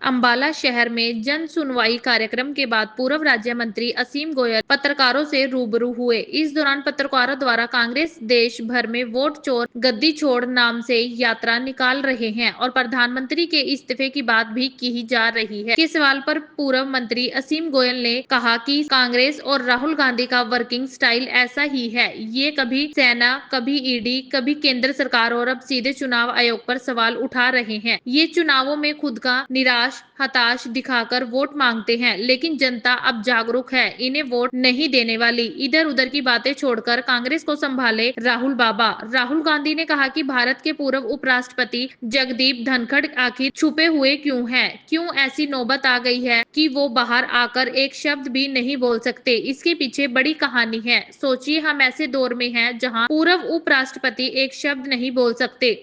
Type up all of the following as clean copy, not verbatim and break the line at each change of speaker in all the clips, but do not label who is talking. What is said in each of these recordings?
अंबाला शहर में जन सुनवाई कार्यक्रम के बाद पूर्व राज्य मंत्री असीम गोयल पत्रकारों से रूबरू हुए। इस दौरान पत्रकारों द्वारा कांग्रेस देश भर में वोट चोर गद्दी छोड़ नाम से यात्रा निकाल रहे हैं और प्रधानमंत्री के इस्तीफे की बात भी की जा रही है। के सवाल पर पूर्व मंत्री असीम गोयल ने कहा कि कांग्रेस और राहुल गांधी का वर्किंग स्टाइल ऐसा ही है। ये कभी सेना, कभी ईडी, कभी केंद्र सरकार और अब सीधे चुनाव आयोग पर सवाल उठा रहे हैं। ये चुनावों में खुद का निराश हताश दिखाकर वोट मांगते हैं, लेकिन जनता अब जागरूक है, इन्हें वोट नहीं देने वाली। इधर उधर की बातें छोड़कर कांग्रेस को संभाले राहुल बाबा। राहुल गांधी ने कहा कि भारत के पूर्व उपराष्ट्रपति जगदीप धनखड़ आखिर छुपे हुए क्यों हैं? क्यों ऐसी नौबत आ गई है कि वो बाहर आकर एक शब्द भी नहीं बोल सकते? इसके पीछे बड़ी कहानी है। सोचिए, हम ऐसे दौर में हैं जहां पूर्व उपराष्ट्रपति एक शब्द नहीं बोल सकते।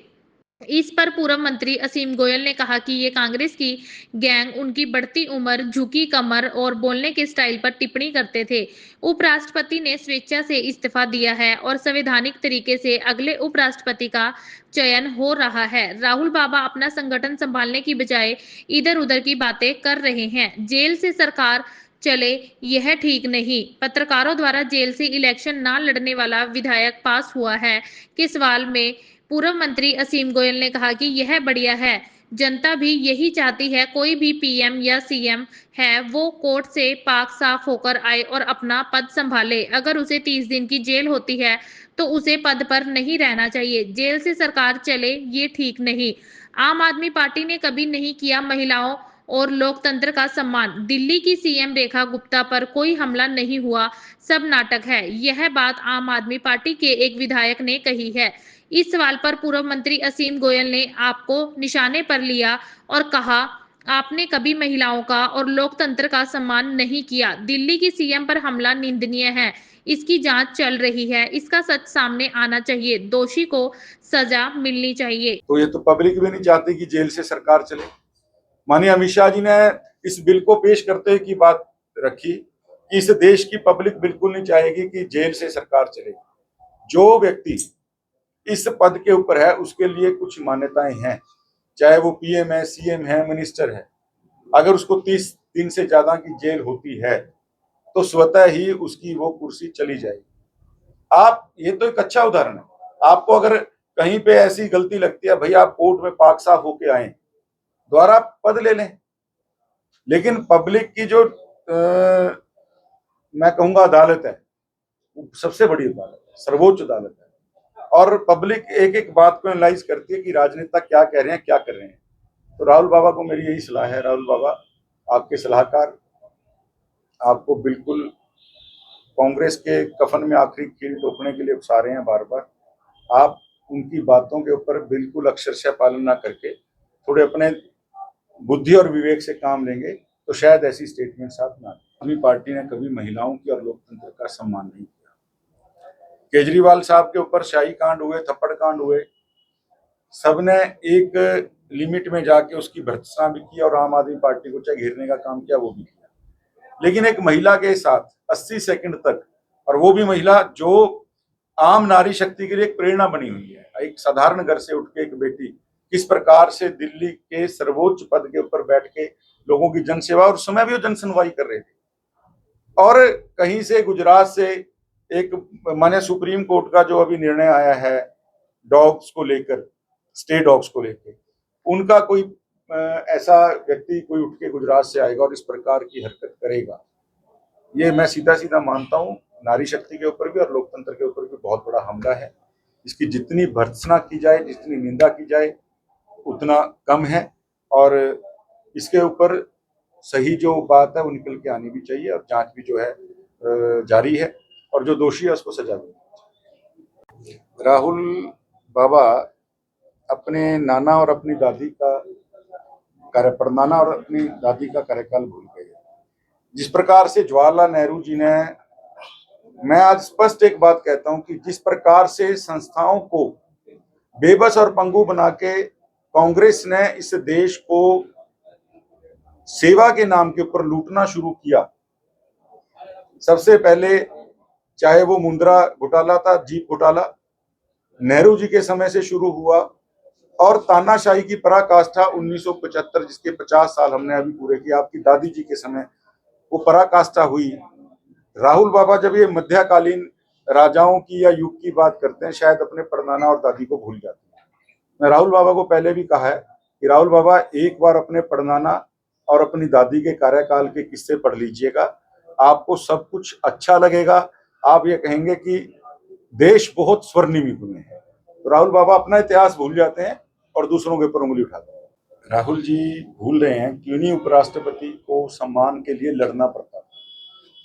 इस पर पूर्व मंत्री असीम गोयल ने कहा कि ये कांग्रेस की गैंग उनकी बढ़ती उम्र, झुकी कमर और बोलने के स्टाइल पर टिप्पणी करते थे। उपराष्ट्रपति ने स्वेच्छा से इस्तीफा दिया है और संवैधानिक तरीके से अगले उपराष्ट्रपति का चयन हो रहा है। राहुल बाबा अपना संगठन संभालने की बजाय इधर उधर की बातें कर रहे हैं। जेल से सरकार चले, यह ठीक नहीं। पत्रकारों द्वारा जेल से इलेक्शन न लड़ने वाला विधायक पास हुआ है के सवाल में पूर्व मंत्री असीम गोयल ने कहा कि यह बढ़िया है, जनता भी यही चाहती है। कोई भी पीएम या सीएम है वो कोर्ट से पाक साफ होकर आए और अपना पद संभाले। अगर उसे 30 दिन की जेल होती है तो उसे पद पर नहीं रहना चाहिए। जेल से सरकार चले, ये ठीक नहीं। आम आदमी पार्टी ने कभी नहीं किया महिलाओं और लोकतंत्र का सम्मान। दिल्ली की सीएम रेखा गुप्ता पर कोई हमला नहीं हुआ, सब नाटक है। यह बात आम आदमी पार्टी के एक विधायक ने कही है। इस सवाल पर पूर्व मंत्री असीम गोयल ने आपको निशाने पर लिया और कहा, आपने कभी महिलाओं का और लोकतंत्र का सम्मान नहीं किया। दिल्ली की सीएम पर हमला निंदनीय है, इसकी जांच चल रही है, इसका सच सामने आना चाहिए, दोषी को सजा मिलनी चाहिए।
तो ये तो पब्लिक भी नहीं चाहती कि जेल से सरकार चले। माननीय अमित शाह जी ने इस बिल को पेश करते हुए की बात रखी कि इस देश की पब्लिक बिल्कुल नहीं चाहेगी कि जेल से सरकार चले। जो व्यक्ति इस पद के ऊपर है उसके लिए कुछ मान्यताएं हैं, चाहे वो पीएम है, सीएम है, मिनिस्टर है। अगर उसको 30 दिन से ज्यादा की जेल होती है तो स्वतः ही उसकी वो कुर्सी चली जाएगी। आप, ये तो एक अच्छा उदाहरण है। आपको अगर कहीं पे ऐसी गलती लगती है, भाई आप कोर्ट में पाक साफ होके आए, दोबारा पद ले लें। लेकिन पब्लिक की जो मैं कहूंगा अदालत है, सबसे बड़ी अदालत है, सर्वोच्च अदालत है, और पब्लिक एक एक बात को एनालाइज करती है कि राजनेता क्या कह रहे हैं, क्या कर रहे हैं। तो राहुल बाबा को मेरी यही सलाह है। राहुल बाबा, आपके सलाहकार आपको बिल्कुल कांग्रेस के कफन में आखिरी कील ठोकने के लिए उकसा रहे हैं बार बार। आप उनकी बातों के ऊपर बिल्कुल अक्षरशः पालन ना करके थोड़े अपने बुद्धि और विवेक से काम लेंगे तो शायद ऐसी स्टेटमेंट्स आप ना। आदमी पार्टी ने कभी महिलाओं की और लोकतंत्र का सम्मान नहीं किया। केजरीवाल साहब के ऊपर शाही कांड हुए, थप्पड़ कांड हुए, सबने एक लिमिट में जाके उसकी भर्त्सना भी की और आम आदमी पार्टी को चाहे घेरने का काम किया वो भी किया। लेकिन एक महिला के साथ 80 सेकंड तक, और वो भी महिला जो आम नारी शक्ति के लिए एक प्रेरणा बनी हुई है, एक साधारण घर से उठ के एक बेटी किस प्रकार से दिल्ली के सर्वोच्च पद के ऊपर बैठ के लोगों की जनसेवा, और उस समय भी वो जन सुनवाई कर रहे थे। और कहीं से गुजरात से एक माने सुप्रीम कोर्ट का जो अभी निर्णय आया है डॉग्स को लेकर, स्टे डॉग्स को लेकर, उनका कोई ऐसा व्यक्ति कोई उठ के गुजरात से आएगा और इस प्रकार की हरकत करेगा, ये मैं सीधा सीधा मानता हूं नारी शक्ति के ऊपर भी और लोकतंत्र के ऊपर भी बहुत बड़ा हमला है। इसकी जितनी भर्त्सना की जाए, जितनी निंदा की जाए उतना कम है, और इसके ऊपर सही जो बात है वो निकल के आनी भी चाहिए, और जांच भी जो है जारी है, और जो दोषी है उसको सजा मिलनी चाहिए। राहुल बाबा अपने नाना और अपनी दादी का परनाना और अपनी दादी का कार्यकाल भूल गए। जिस प्रकार से जवाहरलाल नेहरू जी ने, मैं आज स्पष्ट एक बात कहता हूं कि जिस प्रकार से संस्थाओं को बेबस और पंगु बना के कांग्रेस ने इस देश को सेवा के नाम के ऊपर लूटना शुरू किया। सबसे पहले चाहे वो मुंद्रा घोटाला था, जीप घोटाला, नेहरू जी के समय से शुरू हुआ, और तानाशाही की पराकाष्ठा 1975, जिसके 50 साल हमने अभी पूरे किए, आपकी दादी जी के समय वो पराकाष्ठा हुई। राहुल बाबा जब ये मध्यकालीन राजाओं की या युग की बात करते हैं, शायद अपने परनाना और दादी को भूल जाते हैं। मैं राहुल बाबा को पहले भी कहा है कि राहुल बाबा एक बार अपने परनाना और अपनी दादी के कार्यकाल के किस्से पढ़ लीजिएगा, आपको सब कुछ अच्छा लगेगा। आप ये कहेंगे कि देश बहुत स्वर्णिम युग में है। तो राहुल बाबा अपना इतिहास भूल जाते हैं और दूसरों के ऊपर उंगली उठाते हैं। राहुल जी भूल रहे हैं कि उन्हीं उपराष्ट्रपति को सम्मान के लिए लड़ना पड़ता था।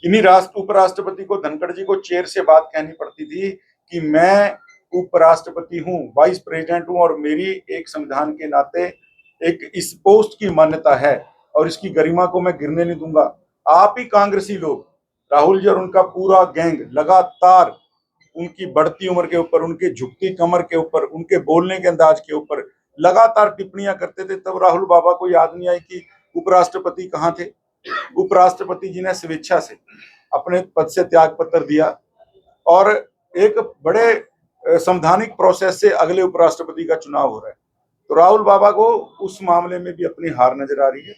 इन्हीं उपराष्ट्रपति को, धनखड़ जी को चेयर से बात कहनी पड़ती थी कि मैं उपराष्ट्रपति हूँ, वाइस प्रेसिडेंट हूँ और मेरी एक संविधान के नाते एक इस पोस्ट की मान्यता है और इसकी गरिमा को मैं गिरने नहीं दूंगा। आप ही कांग्रेसी लोग, राहुल जी और उनका पूरा गैंग लगातार उनकी बढ़ती उम्र के ऊपर, उनके झुकती कमर के ऊपर, उनके बोलने के अंदाज के ऊपर लगातार टिप्पणियां करते थे। तब राहुल बाबा को याद नहीं आई कि उपराष्ट्रपति कहाँ थे। उपराष्ट्रपति जी ने स्वेच्छा से अपने पद से त्याग पत्र दिया और एक बड़े संवैधानिक प्रोसेस से अगले उपराष्ट्रपति का चुनाव हो रहा है। तो राहुल बाबा को उस मामले में भी अपनी हार नजर आ रही है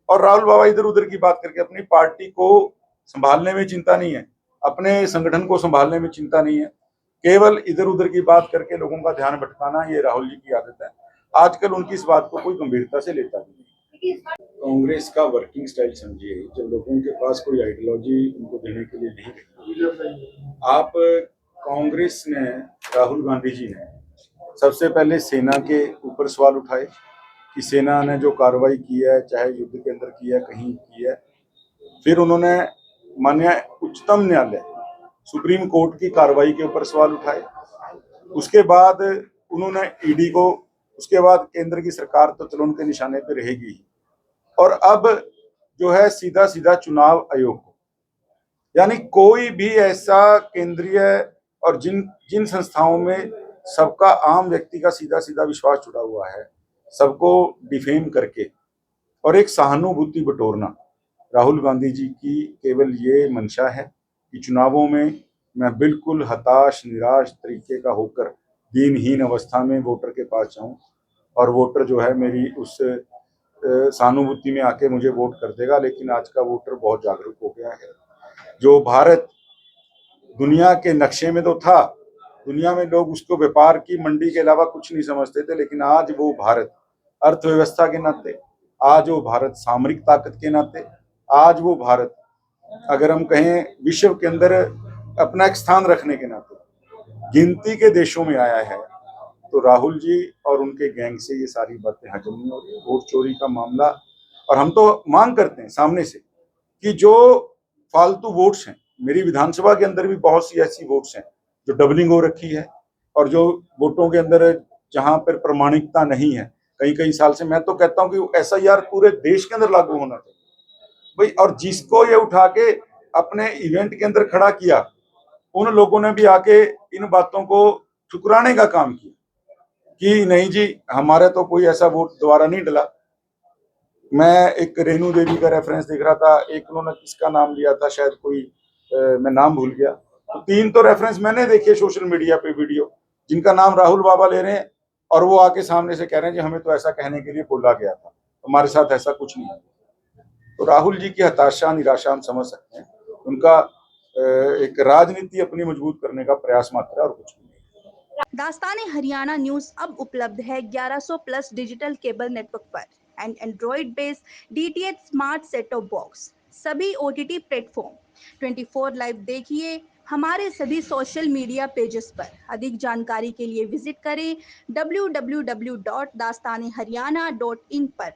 और राहुल बाबा इधर उधर की बात करके अपनी पार्टी को संभालने में चिंता नहीं है, अपने संगठन को संभालने में चिंता नहीं है, केवल इधर उधर की बात करके लोगों का ध्यान भटकाना ये राहुल जी की आदत है। आजकल उनकी इस बात को कोई गंभीरता से लेता नहीं। कांग्रेस का वर्किंग स्टाइल समझिए, जब लोगों के पास कोई आइडियोलॉजी उनको देने के लिए नहीं रही। आप कांग्रेस ने, राहुल गांधी जी ने सबसे पहले सेना के ऊपर सवाल उठाए कि सेना ने जो कार्रवाई की है, चाहे युद्ध के अंदर की है, कहीं की है। फिर उन्होंने माननीय उच्चतम न्यायालय, सुप्रीम कोर्ट की कार्रवाई के ऊपर सवाल उठाए। उसके बाद उन्होंने ईडी को, उसके बाद केंद्र की सरकार तो चलो उनके निशाने पे रहेगी, और अब जो है सीधा सीधा चुनाव आयोग को, यानी कोई भी ऐसा केंद्रीय और जिन संस्थाओं में सबका, आम व्यक्ति का सीधा सीधा विश्वास जुड़ा हुआ है, सबको डिफेम करके और एक सहानुभूति बटोरना, राहुल गांधी जी की केवल ये मंशा है कि चुनावों में मैं बिल्कुल हताश निराश तरीके का होकर दीनहीन अवस्था में वोटर के पास जाऊं और वोटर जो है मेरी उस सहानुभूति में आके मुझे वोट कर देगा। लेकिन आज का वोटर बहुत जागरूक हो गया है। जो भारत दुनिया के नक्शे में तो था, दुनिया में लोग उसको व्यापार की मंडी के अलावा कुछ नहीं समझते थे, लेकिन आज वो भारत अर्थव्यवस्था के नाते, आज वो भारत सामरिक ताकत के नाते, आज वो भारत अगर हम कहें विश्व के अंदर अपना एक स्थान रखने के नाते गिनती के देशों में आया है। तो राहुल जी और उनके गैंग से ये सारी बातें हजम नहीं हो रही। वोट चोरी का मामला, और हम तो मांग करते हैं सामने से कि जो फालतू वोट्स हैं, मेरी विधानसभा के अंदर भी बहुत सी ऐसी वोट्स हैं जो डबलिंग हो रखी है और जो वोटों के अंदर जहां पर प्रमाणिकता नहीं है कई कई साल से, मैं तो कहता हूं कि एसआईआर पूरे देश के अंदर लागू होना चाहिए भाई। और जिसको ये उठा के अपने इवेंट के अंदर खड़ा किया, उन लोगों ने भी आके इन बातों को ठुकराने का काम किया कि नहीं जी, हमारे तो कोई ऐसा वोट दोबारा नहीं डला। मैं एक रेणु देवी का रेफरेंस देख रहा था, एक उन्होंने किसका नाम लिया था, शायद कोई मैं नाम भूल गया। तो 3 तो रेफरेंस मैंने देखे सोशल मीडिया पे वीडियो, जिनका नाम राहुल बाबा ले रहे हैं और वो आके सामने से कह रहे हैं जी हमें तो ऐसा कहने के लिए बोला गया था, हमारे साथ ऐसा कुछ नहीं है। तो राहुल जी की हताशा निराशा हम समझ सकते हैं। उनका एक राजनीति अपनी मजबूत करने का प्रयास मात्र है और कुछ नहीं।
दास्तान हरियाणा न्यूज अब उपलब्ध है 1100+ डिजिटल केबल नेटवर्क पर and Android based DTH smart set top box, सभी OTT प्लेटफॉर्म। 24 लाइव देखिए हमारे सभी सोशल मीडिया पेजेस पर। अधिक जानकारी के लिए विजिट करें www.dastaneharyana.in पर।